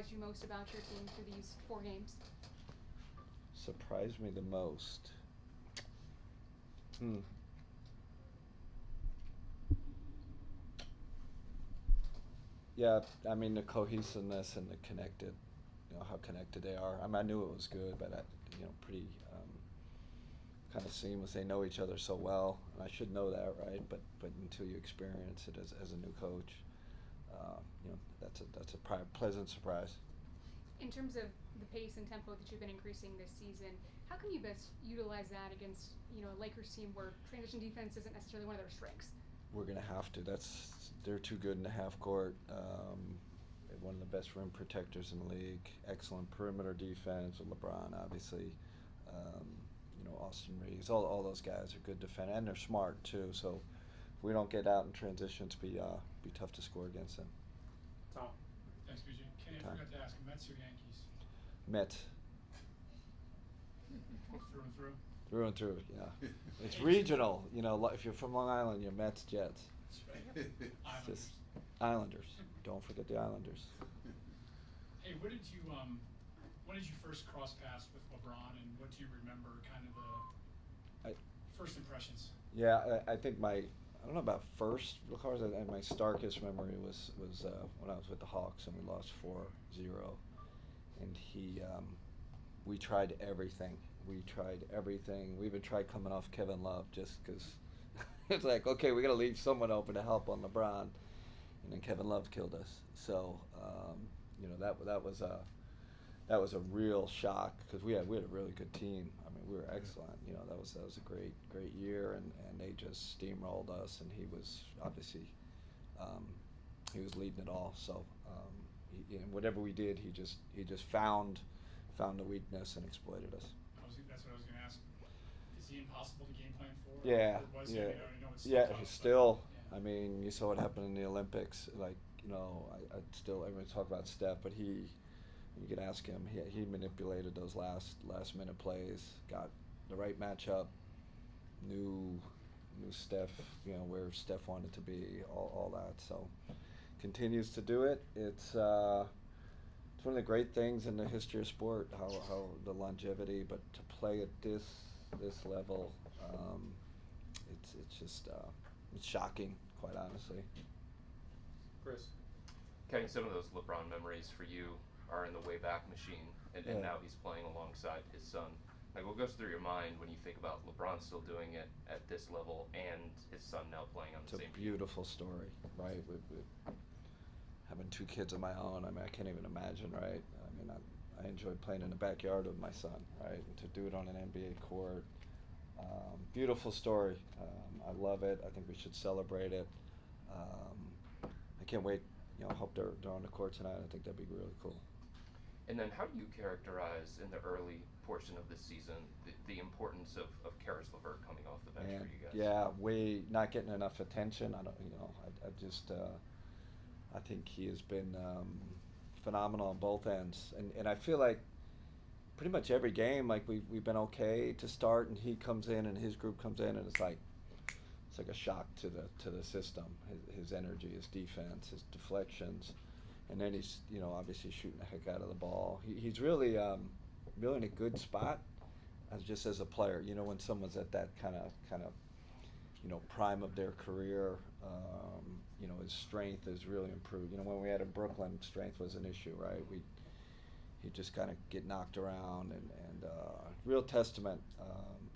surprised you most about your team through these 4 games? Surprised me the most. Yeah, I mean the cohesiveness and the connected, how connected they are. I mean, I knew it was good, but pretty kind of seamless. They know each other so well, and I should know that, right? But until you experience it as a new coach, that's a pleasant surprise. In terms of the pace and tempo that you've been increasing this season, how can you best utilize that against a Lakers team where transition defense isn't necessarily one of their strengths? We're gonna have to. They're too good in the half court. One of the best rim protectors in the league. Excellent perimeter defense with LeBron, obviously. Austin Reeves. All those guys are good defenders, and they're smart too. So if we don't get out in transitions, be tough to score against them. Tom. Thanks, BJ. Kenny, I forgot to ask, Mets or Yankees? Mets. Through and through? Through and through, yeah. It's regional. If you're from Long Island, you're Mets, Jets. That's right. Islanders. Islanders. Don't forget the Islanders. Hey, when did you first cross paths with LeBron, and what do you remember kind of the first impressions? Yeah, I think I don't know about first, because my starkest memory was when I was with the Hawks and we lost 4-0, and we tried everything. We even tried coming off Kevin Love just because it's like, okay, we got to leave someone open to help on LeBron, and then Kevin Love killed us. So that was a real shock because we had a really good team. I mean, we were excellent. That was a great year, and they just steamrolled us. And he was obviously he was leading it all. So whatever we did, he just found the weakness and exploited us. That's what I was going to ask. Is he impossible to game plan for? Yeah, or was yeah, he? I know it's yeah. tough, Still, yeah. I mean, you saw what happened in the Olympics. Like, I still everyone talk about Steph, but you could ask him. He manipulated those last minute plays, got the right matchup, knew Steph, where Steph wanted to be, all that. So continues to do it. It's one of the great things in the history of sport, how the longevity, but to play at this level, it's just it's shocking, quite honestly. Chris. Kenny, some of those LeBron memories for you are in the Wayback Machine, and now he's playing alongside his son. Like, what goes through your mind when you think about LeBron still doing it at this level and his son now playing on the same team? It's a beautiful story, right? With having 2 kids of my own, I mean, I can't even imagine, right? I mean, I enjoy playing in the backyard with my son, right? And to do it on an NBA court, beautiful story. I love it. I think we should celebrate it. I can't wait. I hope they're on the court tonight. I think that'd be really cool. And then how do you characterize in the early portion of this season the importance of Caris LeVert coming off the bench for you guys? Yeah, we not getting enough attention. I think he has been phenomenal on both ends, and I feel like pretty much every game, like we've been okay to start, and he comes in and his group comes in, and it's like a shock to the system. His energy, his defense, his deflections, and then he's obviously shooting the heck out of the ball. He's really in a good spot as a player. When someone's at that kind of prime of their career, his strength is really improved. When we had in Brooklyn, strength was an issue, right? He just kind of get knocked around, and real testament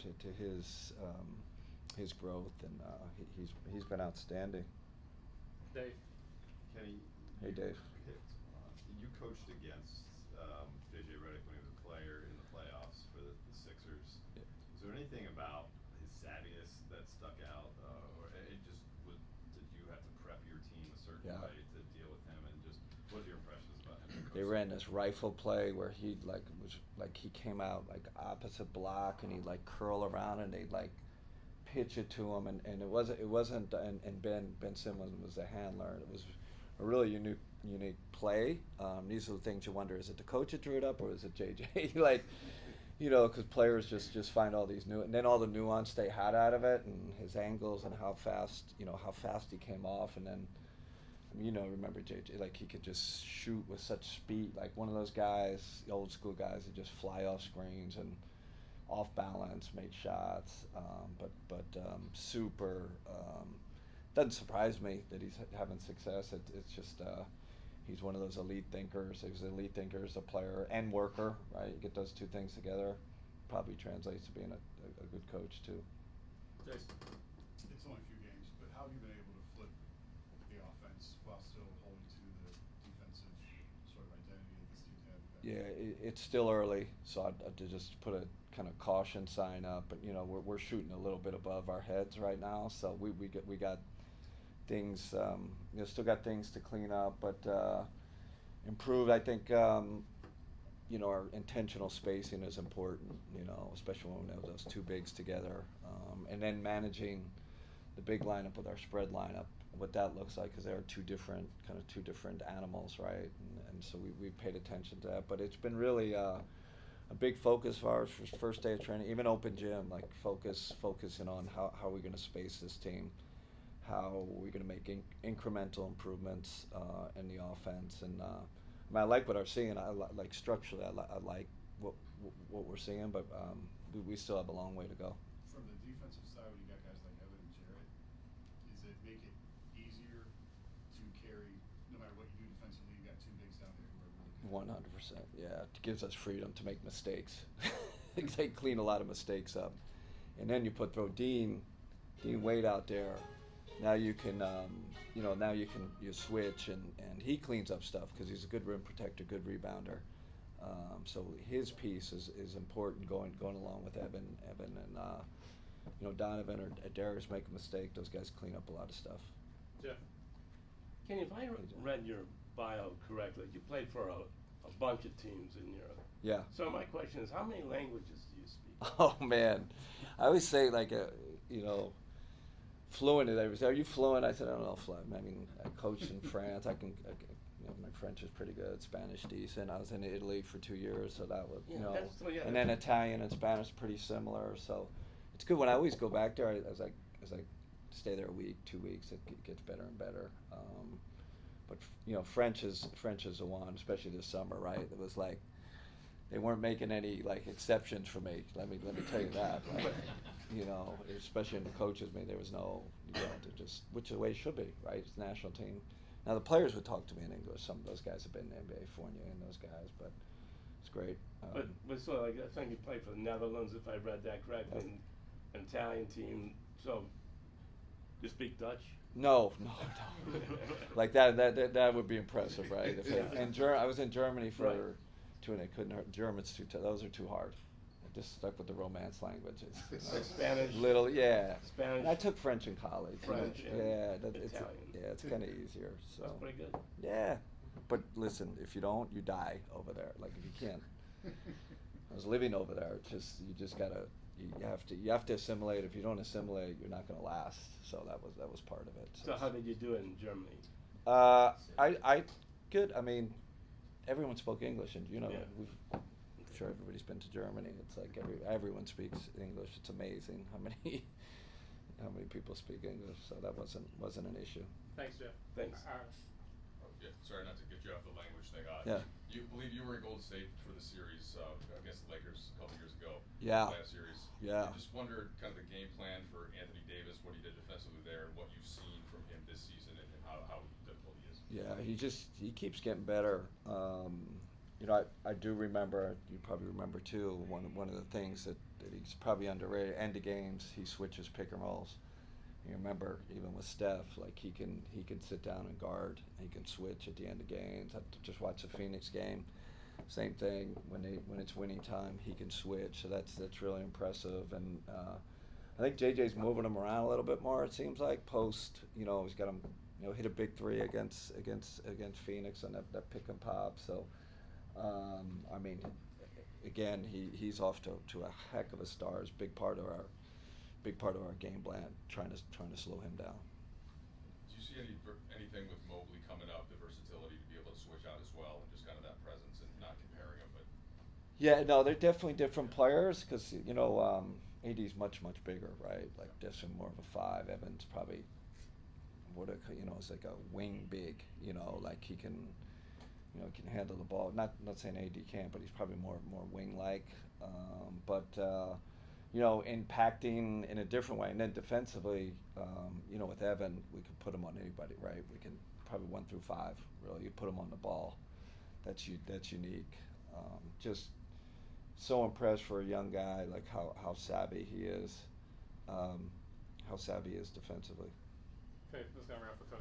to his growth, and he's been outstanding. Dave. Kenny. Hey, Dave. You coached against J.J. Redick when he was a player in the playoffs for the Sixers. Yeah. Is there anything about his savviness that stuck out, or did you have to prep your team a certain way to deal with him, and just what are your impressions about him? They ran this rifle play where he he came out like opposite block, and he'd like curl around, and they'd like pitch it to him, and it wasn't and Ben Simmons was the handler. It was a really unique play. These are the things you wonder: is it the coach that drew it up, or is it JJ? Because players just find all these and then all the nuance they had out of it, and his angles, and how fast he came off, and then you know, remember JJ, like he could just shoot with such speed, like one of those guys, the old school guys that just fly off screens and off balance, make shots, but super. Doesn't surprise me that he's having success. It's just he's one of those elite thinkers. He's an elite thinker, as a player and worker, right? You get those two things together, probably translates to being a good coach too. Jason. It's only a few games, but how have you been able to flip the offense while still holding to the defensive sort of identity that this team had? Yeah, it's still early, so I'd just put a kind of caution sign up. But you know, we're shooting a little bit above our heads right now, so we got things, you know, still got things to clean up, but improved. I think you know, our intentional spacing is important. You know, especially when we have those two bigs together, and then managing the big lineup with our spread lineup, what that looks like, because there are two different animals, right? And so we paid attention to that, but it's been really a big focus of ours for first day of training, even open gym, like focusing on how are we going to space this team, how are we going to make incremental improvements in the offense, and I mean, I like what I'm seeing. I like structurally, I like what we're seeing, but we still have a long way to go. From the defensive side, when you got guys like Evan and Jarrett, does it make it easier to carry, no matter what you do defensively, you got two bigs down there who are really good? 100%, yeah. It gives us freedom to make mistakes. They clean a lot of mistakes up, and then you throw Dean Wade out there. Now you can, you know, you switch and he cleans up stuff because he's a good rim protector, good rebounder. So his piece is important going along with Evan and you know, Donovan or Darius make a mistake, those guys clean up a lot of stuff. Jeff. Kenny, if I read your bio correctly, you played for a bunch of teams in Europe. Yeah. So my question is, how many languages do you speak? Oh man, I always say like you know, fluent. They say, "Are you fluent?" I said, "I don't know, fluent." I mean, I coached in France. I can you know, my French is pretty good. Spanish decent. I was in Italy for 2 years, so that was, you know. And then Italian and Spanish pretty similar. So it's good when I always go back there. As I stay there a week, 2 weeks, it gets better and better. But you know, French is the one, especially this summer, right? It was like they weren't making any like exceptions for me. Let me tell you that. Like, you know, especially in the coaches meeting, there was no, you know, to just, which is the way it should be, right? It's the national team. Now the players would talk to me in English. Some of those guys have been in the NBA, Fournier and those guys, but it's great. But so like, I think you played for the Netherlands, if I read that correctly, and an Italian team. So you speak Dutch? No. Like that would be impressive, right? I was in Germany for 2, and I couldn't. German's those are too hard. I just stuck with the Romance languages. Like Spanish. Yeah. Spanish. And I took French in college. French. You know? Italian. It's kind of easier. So. That's pretty good. Yeah, but listen, if you don't, you die over there. Like if you can't. I was living over there. You have to assimilate. If you don't assimilate, you're not going to last. So that was part of it. So how did you do it in Germany? I good. I mean, everyone spoke English, and you know, I'm sure everybody's been to Germany. It's like everyone speaks English. It's amazing how many people speak English. So that wasn't an issue. Thanks, Jeff. Thanks. Yeah, sorry not to get you off the language thing. Yeah. You believe you were in Golden State for the series against the Lakers a couple years ago. Yeah. Last series. Yeah. I just wondered kind of the game plan for Anthony Davis, what he did defensively there, and what you've seen from him this season, and how difficult he is. Yeah, he keeps getting better. You know, I do remember. You probably remember too. One of the things that he's probably underrated. End of games, he switches pick and rolls. You remember, even with Steph, like he can sit down and guard. He can switch at the end of games. I just watched the Phoenix game. Same thing when it's winning time, he can switch. So that's really impressive. And I think JJ's moving him around a little bit more. It seems like post. You know, he's got him. You know, hit a big 3 against Phoenix on that pick and pop. So I mean, again, he's off to a heck of a start. It's a big part of our game plan, trying to slow him down. Do you see anything with Mobley coming up, the versatility to be able to switch out as well, and just kind of that presence and not comparing them, but? Yeah, no, they're definitely different players because you know AD's much bigger, right? Like definitely more of a 5. Evan's probably it's like a wing big, like he can, can handle the ball. Not saying AD can't, but he's probably more wing like. Impacting in a different way. And then defensively, with Evan, we can put him on anybody, right? We can probably 1 through 5, really. You put him on the ball. That's unique. Just so impressed for a young guy, like how savvy he is, how savvy he is defensively. Okay, let's go around for Coach.